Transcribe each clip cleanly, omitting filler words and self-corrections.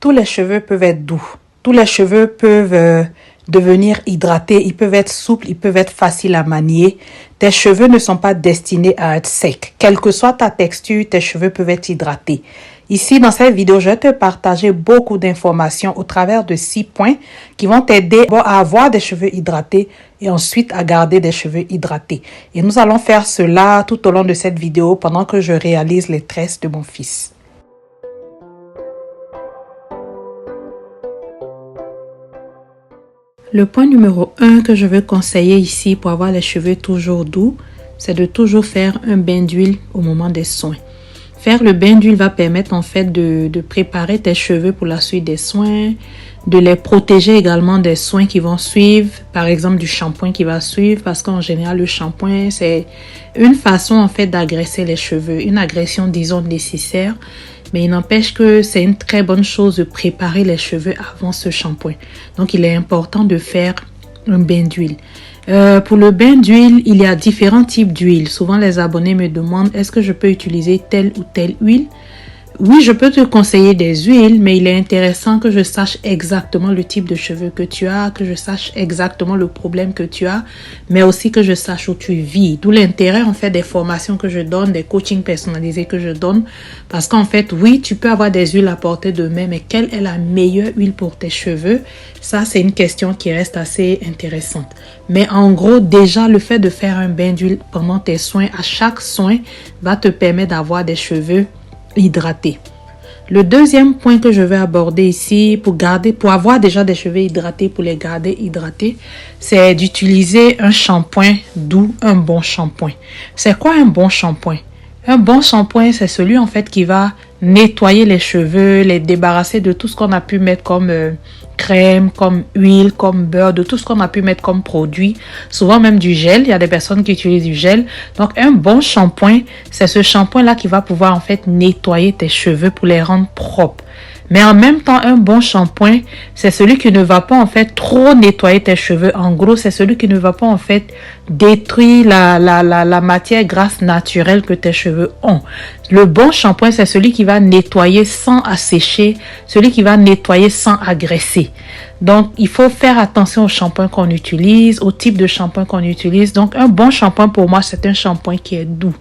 tous les cheveux peuvent être doux. Tous les cheveux peuvent devenir hydratés. Ils peuvent être souples, ils peuvent être faciles à manier. Tes cheveux ne sont pas destinés à être secs. Quelle que soit ta texture, tes cheveux peuvent être hydratés. Ici, dans cette vidéo, je vais te partager beaucoup d'informations au travers de 6 points qui vont t'aider à avoir des cheveux hydratés et ensuite à garder des cheveux hydratés. Et nous allons faire cela tout au long de cette vidéo pendant que je réalise les tresses de mon fils. Le point numéro 1 que je veux conseiller ici pour avoir les cheveux toujours doux, c'est de toujours faire un bain d'huile au moment des soins. Faire le bain d'huile va permettre en fait de préparer tes cheveux pour la suite des soins, de les protéger également des soins qui vont suivre, par exemple du shampoing qui va suivre, parce qu'en général le shampoing c'est une façon en fait d'agresser les cheveux, une agression disons nécessaire, mais il n'empêche que c'est une très bonne chose de préparer les cheveux avant ce shampoing. Donc il est important de faire un bain d'huile. Pour le bain d'huile, il y a différents types d'huile. Souvent, les abonnés me demandent, est-ce que je peux utiliser telle ou telle huile? Oui, je peux te conseiller des huiles, mais il est intéressant que je sache exactement le type de cheveux que tu as, que je sache exactement le problème que tu as, mais aussi que je sache où tu vis. D'où l'intérêt, en fait, des formations que je donne, des coachings personnalisés que je donne. Parce qu'en fait, oui, tu peux avoir des huiles à portée de main, mais quelle est la meilleure huile pour tes cheveux? Ça, c'est une question qui reste assez intéressante. Mais en gros, déjà, le fait de faire un bain d'huile pendant tes soins, à chaque soin, va te permettre d'avoir des cheveux hydratés. Le deuxième point que je vais aborder ici pour avoir déjà des cheveux hydratés, pour les garder hydratés, c'est d'utiliser un shampoing doux, un bon shampoing. C'est quoi un bon shampoing? Un bon shampoing, c'est celui en fait qui va nettoyer les cheveux, les débarrasser de tout ce qu'on a pu mettre comme crème, comme huile, comme beurre, de tout ce qu'on a pu mettre comme produit, souvent même du gel. Il y a des personnes qui utilisent du gel. Donc un bon shampoing, c'est ce shampoing là qui va pouvoir en fait nettoyer tes cheveux pour les rendre propres. Mais en même temps, un bon shampoing, c'est celui qui ne va pas en fait trop nettoyer tes cheveux. En gros, c'est celui qui ne va pas en fait détruire la matière grasse naturelle que tes cheveux ont. Le bon shampoing, c'est celui qui va nettoyer sans assécher, celui qui va nettoyer sans agresser. Donc, il faut faire attention au shampoing qu'on utilise, au type de shampoing qu'on utilise. Donc, un bon shampoing pour moi, c'est un shampoing qui est doux.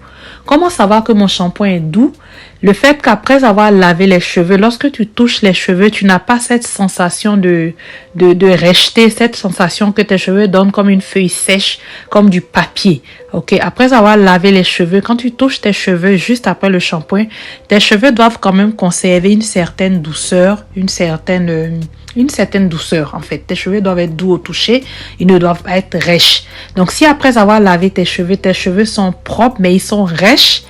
Comment savoir que mon shampoing est doux? Le fait qu'après avoir lavé les cheveux, lorsque tu touches les cheveux, tu n'as pas cette sensation de rejeter, cette sensation que tes cheveux donnent comme une feuille sèche, comme du papier. Ok, après avoir lavé les cheveux, quand tu touches tes cheveux juste après le shampoing, tes cheveux doivent quand même conserver une certaine douceur, une certaine douceur en fait. Tes cheveux doivent être doux au toucher, ils ne doivent pas être rêches. Donc si après avoir lavé tes cheveux sont propres mais ils sont rêches,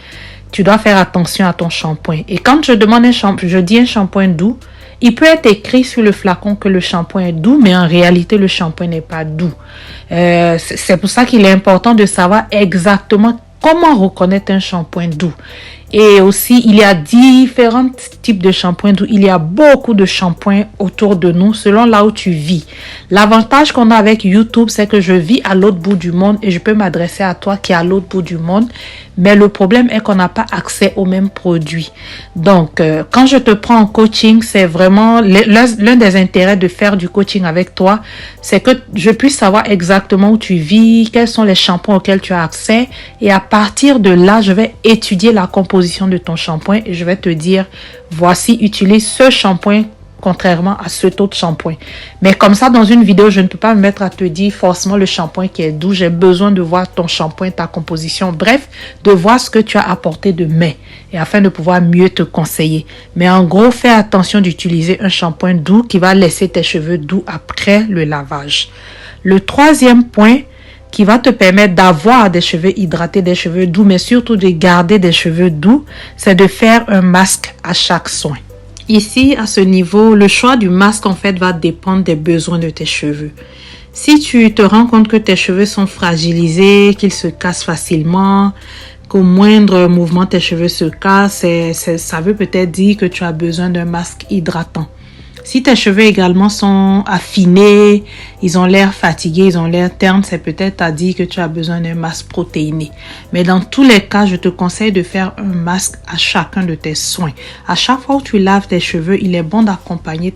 tu dois faire attention à ton shampoing. Et quand je demande je dis un shampoing doux, il peut être écrit sur le flacon que le shampoing est doux, mais en réalité le shampoing n'est pas doux. C'est pour ça qu'il est important de savoir exactement comment reconnaître un shampoing doux. Et aussi, il y a différents types de shampoings doux. Il y a beaucoup de shampoings autour de nous selon là où tu vis. L'avantage qu'on a avec YouTube, c'est que je vis à l'autre bout du monde et je peux m'adresser à toi qui est à l'autre bout du monde. Mais le problème est qu'on n'a pas accès aux mêmes produits. Donc, quand je te prends en coaching, c'est vraiment l'un des intérêts de faire du coaching avec toi, c'est que je puisse savoir exactement où tu vis, quels sont les shampoings auxquels tu as accès. Et à partir de là, je vais étudier la composition de ton shampoing et je vais te dire, voici, utilise ce shampoing contrairement à cet autre shampoing. Mais comme ça, dans une vidéo, je ne peux pas me mettre à te dire forcément le shampoing qui est doux. J'ai besoin de voir ton shampoing, ta composition, bref, de voir ce que tu as apporté de mai et afin de pouvoir mieux te conseiller. Mais en gros, fais attention d'utiliser un shampoing doux qui va laisser tes cheveux doux après le lavage. Le troisième point qui va te permettre d'avoir des cheveux hydratés, des cheveux doux, mais surtout de garder des cheveux doux, c'est de faire un masque à chaque soin. Ici, à ce niveau, le choix du masque, en fait, va dépendre des besoins de tes cheveux. Si tu te rends compte que tes cheveux sont fragilisés, qu'ils se cassent facilement, qu'au moindre mouvement, tes cheveux se cassent, ça veut peut-être dire que tu as besoin d'un masque hydratant. Si tes cheveux également sont affinés, ils ont l'air fatigués, ils ont l'air ternes, c'est peut-être à dire que tu as besoin d'un masque protéiné. Mais dans tous les cas, je te conseille de faire un masque à chacun de tes soins. À chaque fois où tu laves tes cheveux, il est bon d'accompagner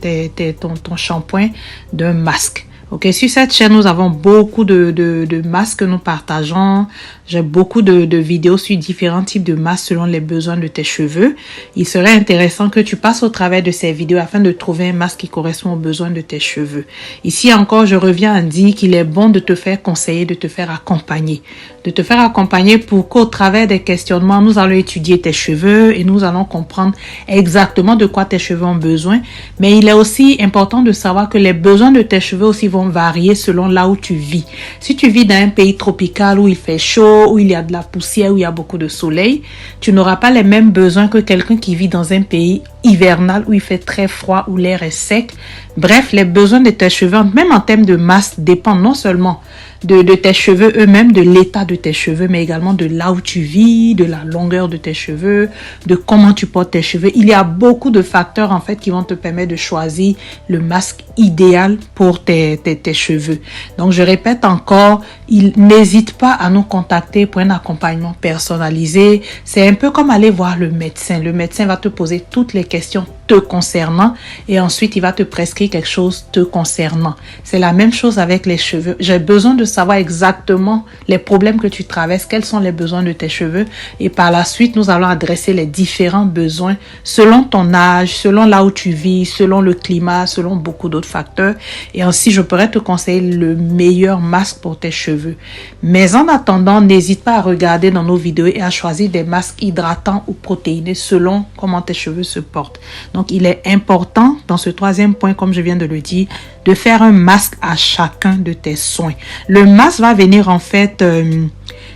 ton shampoing d'un masque. Ok, sur cette chaîne, nous avons beaucoup de masques que nous partageons. J'ai beaucoup de vidéos sur différents types de masques selon les besoins de tes cheveux. Il serait intéressant que tu passes au travers de ces vidéos afin de trouver un masque qui correspond aux besoins de tes cheveux. Ici encore, je reviens à dire qu'il est bon de te faire conseiller, de te faire accompagner. De te faire accompagner pour qu'au travers des questionnements, nous allons étudier tes cheveux et nous allons comprendre exactement de quoi tes cheveux ont besoin. Mais il est aussi important de savoir que les besoins de tes cheveux aussi vont varier selon là où tu vis. Si tu vis dans un pays tropical où il fait chaud, où il y a de la poussière, où il y a beaucoup de soleil, tu n'auras pas les mêmes besoins que quelqu'un qui vit dans un pays hivernal où il fait très froid, où l'air est sec. Bref, les besoins de tes cheveux, même en termes de masse, dépendent non seulement de tes cheveux eux-mêmes, de l'état de tes cheveux, mais également de là où tu vis, de la longueur de tes cheveux, de comment tu portes tes cheveux. Il y a beaucoup de facteurs en fait qui vont te permettre de choisir le masque idéal pour tes cheveux. Donc je répète encore, n'hésite pas à nous contacter pour un accompagnement personnalisé. C'est un peu comme aller voir le médecin. Le médecin va te poser toutes les questions te concernant et ensuite il va te prescrire quelque chose te concernant. C'est la même chose avec les cheveux. J'ai besoin de savoir exactement les problèmes que tu traverses, quels sont les besoins de tes cheveux et par la suite nous allons adresser les différents besoins selon ton âge, selon là où tu vis, selon le climat, selon beaucoup d'autres facteurs et ainsi je pourrais te conseiller le meilleur masque pour tes cheveux. Mais en attendant, n'hésite pas à regarder dans nos vidéos et à choisir des masques hydratants ou protéinés selon comment tes cheveux se portent. Donc, il est important, dans ce troisième point, comme je viens de le dire, de faire un masque à chacun de tes soins. Le masque va venir en fait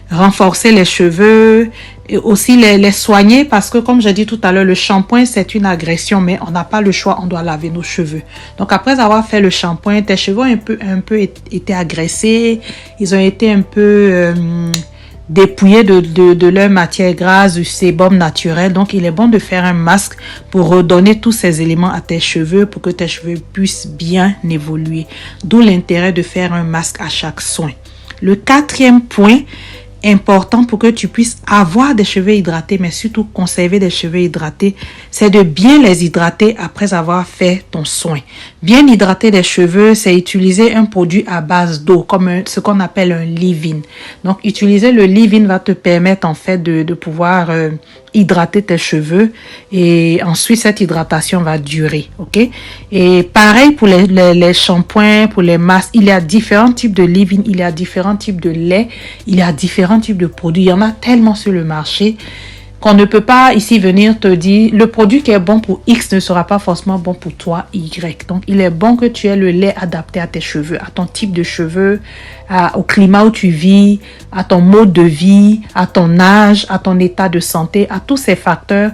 renforcer les cheveux et aussi les soigner parce que, comme j'ai dit tout à l'heure, le shampoing, c'est une agression, mais on n'a pas le choix, on doit laver nos cheveux. Donc, après avoir fait le shampoing, tes cheveux ont un peu été agressés, ils ont été un peu dépouillés de leur matière grasse, du sébum naturel. Donc, il est bon de faire un masque pour redonner tous ces éléments à tes cheveux pour que tes cheveux puissent bien évoluer. D'où l'intérêt de faire un masque à chaque soin. Le quatrième point important pour que tu puisses avoir des cheveux hydratés, mais surtout conserver des cheveux hydratés, c'est de bien les hydrater après avoir fait ton soin. Bien hydrater les cheveux, c'est utiliser un produit à base d'eau, comme ce qu'on appelle un leave-in. Donc, utiliser le leave-in va te permettre en fait de pouvoir hydrater tes cheveux et ensuite cette hydratation va durer, ok? Et pareil pour les shampoings, pour les masques, il y a différents types de leave-in, il y a différents types de lait, il y a différents types de produits, il y en a tellement sur le marché qu'on ne peut pas ici venir te dire le produit qui est bon pour X ne sera pas forcément bon pour toi Y. Donc, il est bon que tu aies le lait adapté à tes cheveux, à ton type de cheveux, au climat où tu vis, à ton mode de vie, à ton âge, à ton état de santé, à tous ces facteurs.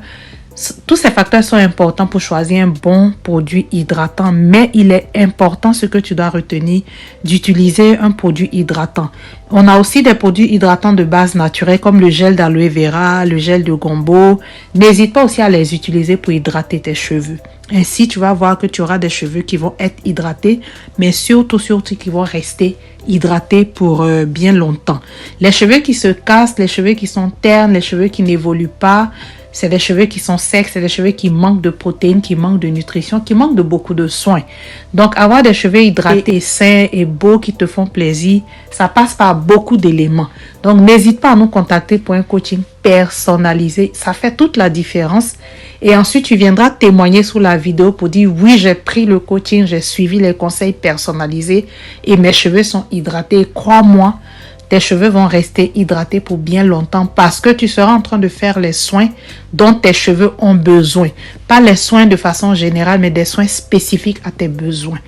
Tous ces facteurs sont importants pour choisir un bon produit hydratant, mais il est important, ce que tu dois retenir, d'utiliser un produit hydratant. On a aussi des produits hydratants de base naturelle comme le gel d'aloe vera, le gel de gombo. N'hésite pas aussi à les utiliser pour hydrater tes cheveux. Ainsi, tu vas voir que tu auras des cheveux qui vont être hydratés, mais surtout qui vont rester hydratés pour bien longtemps. Les cheveux qui se cassent, les cheveux qui sont ternes, les cheveux qui n'évoluent pas, c'est des cheveux qui sont secs, c'est des cheveux qui manquent de protéines, qui manquent de nutrition, qui manquent de beaucoup de soins. Donc, avoir des cheveux hydratés, sains et beaux qui te font plaisir, ça passe par beaucoup d'éléments. Donc, n'hésite pas à nous contacter pour un coaching personnalisé. Ça fait toute la différence. Et ensuite, tu viendras témoigner sous la vidéo pour dire « Oui, j'ai pris le coaching, j'ai suivi les conseils personnalisés et mes cheveux sont hydratés. » Crois-moi, tes cheveux vont rester hydratés pour bien longtemps parce que tu seras en train de faire les soins dont tes cheveux ont besoin. Pas les soins de façon générale, mais des soins spécifiques à tes besoins.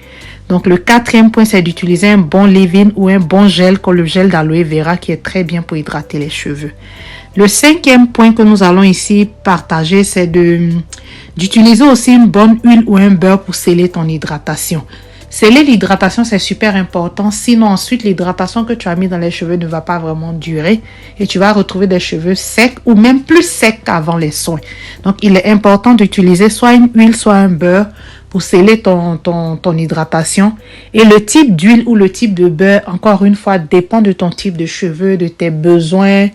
Donc, le quatrième point, c'est d'utiliser un bon leave-in ou un bon gel comme le gel d'aloe vera qui est très bien pour hydrater les cheveux. Le cinquième point que nous allons ici partager, c'est d'utiliser aussi une bonne huile ou un beurre pour sceller ton hydratation. Sceller l'hydratation, c'est super important. Sinon, ensuite, l'hydratation que tu as mis dans les cheveux ne va pas vraiment durer et tu vas retrouver des cheveux secs ou même plus secs qu'avant les soins. Donc, il est important d'utiliser soit une huile, soit un beurre pour sceller ton hydratation. Et le type d'huile ou le type de beurre, encore une fois, dépend de ton type de cheveux, de tes besoins,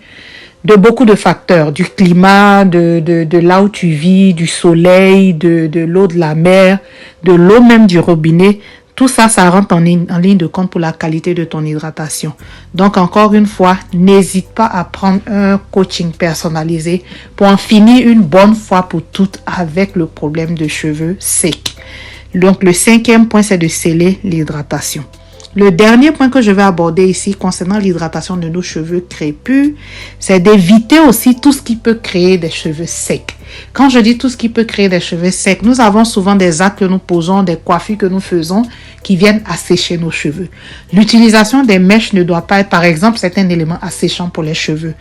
de beaucoup de facteurs, du climat, de là où tu vis, du soleil, de l'eau de la mer, de l'eau même du robinet. Tout ça, ça rentre en ligne de compte pour la qualité de ton hydratation. Donc, encore une fois, n'hésite pas à prendre un coaching personnalisé pour en finir une bonne fois pour toutes avec le problème de cheveux secs. Donc, le 5e point, c'est de sceller l'hydratation. Le dernier point que je vais aborder ici concernant l'hydratation de nos cheveux crépus, c'est d'éviter aussi tout ce qui peut créer des cheveux secs. Quand je dis tout ce qui peut créer des cheveux secs, nous avons souvent des actes que nous posons, des coiffures que nous faisons qui viennent assécher nos cheveux. L'utilisation des mèches ne doit pas être, par exemple, c'est un élément asséchant pour les cheveux.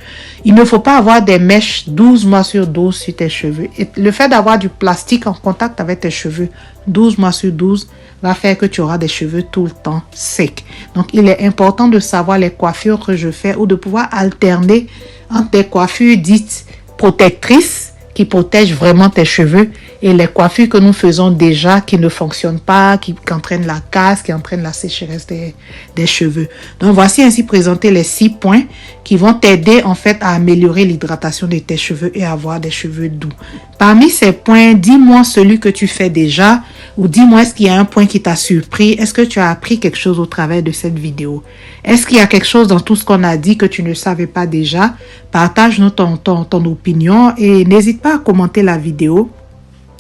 Il ne faut pas avoir des mèches 12 mois sur 12 sur tes cheveux. Et le fait d'avoir du plastique en contact avec tes cheveux 12 mois sur 12 va faire que tu auras des cheveux tout le temps secs. Donc, il est important de savoir les coiffures que je fais ou de pouvoir alterner entre des coiffures dites protectrices qui protègent vraiment tes cheveux et les coiffures que nous faisons déjà qui ne fonctionnent pas, qui entraînent la casse, qui entraînent la sécheresse des cheveux. Donc, voici ainsi présenté les 6 points qui vont t'aider en fait à améliorer l'hydratation de tes cheveux et à avoir des cheveux doux. Parmi ces points, dis-moi celui que tu fais déjà ou dis-moi est-ce qu'il y a un point qui t'a surpris. Est-ce que tu as appris quelque chose au travers de cette vidéo? Est-ce qu'il y a quelque chose dans tout ce qu'on a dit que tu ne savais pas déjà? Partage-nous ton opinion et n'hésite pas à commenter la vidéo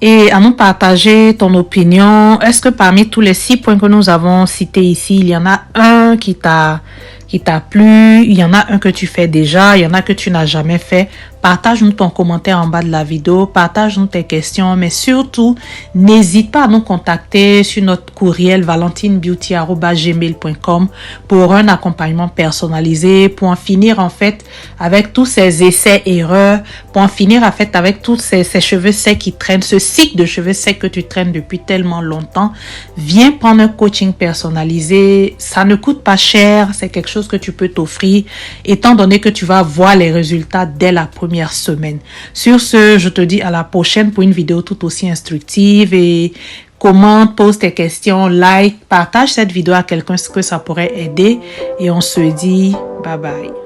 et à nous partager ton opinion. Est-ce que parmi tous les 6 points que nous avons cités ici, il y en a un qui t'a plu, il y en a un que tu fais déjà, il y en a que tu n'as jamais fait? Partage-nous ton commentaire en bas de la vidéo, partage-nous tes questions, mais surtout, n'hésite pas à nous contacter sur notre courriel valentinbeauty@gmail.com pour un accompagnement personnalisé, pour en finir en fait avec tous ces essais-erreurs, pour en finir en fait avec tous ces cheveux secs qui traînent, ce cycle de cheveux secs que tu traînes depuis tellement longtemps. Viens prendre un coaching personnalisé, ça ne coûte pas cher, c'est quelque chose que tu peux t'offrir, étant donné que tu vas voir les résultats dès la première semaine. Sur ce, je te dis à la prochaine pour une vidéo tout aussi instructive et commente, pose tes questions, like, partage cette vidéo à quelqu'un que ça pourrait aider et on se dit bye bye.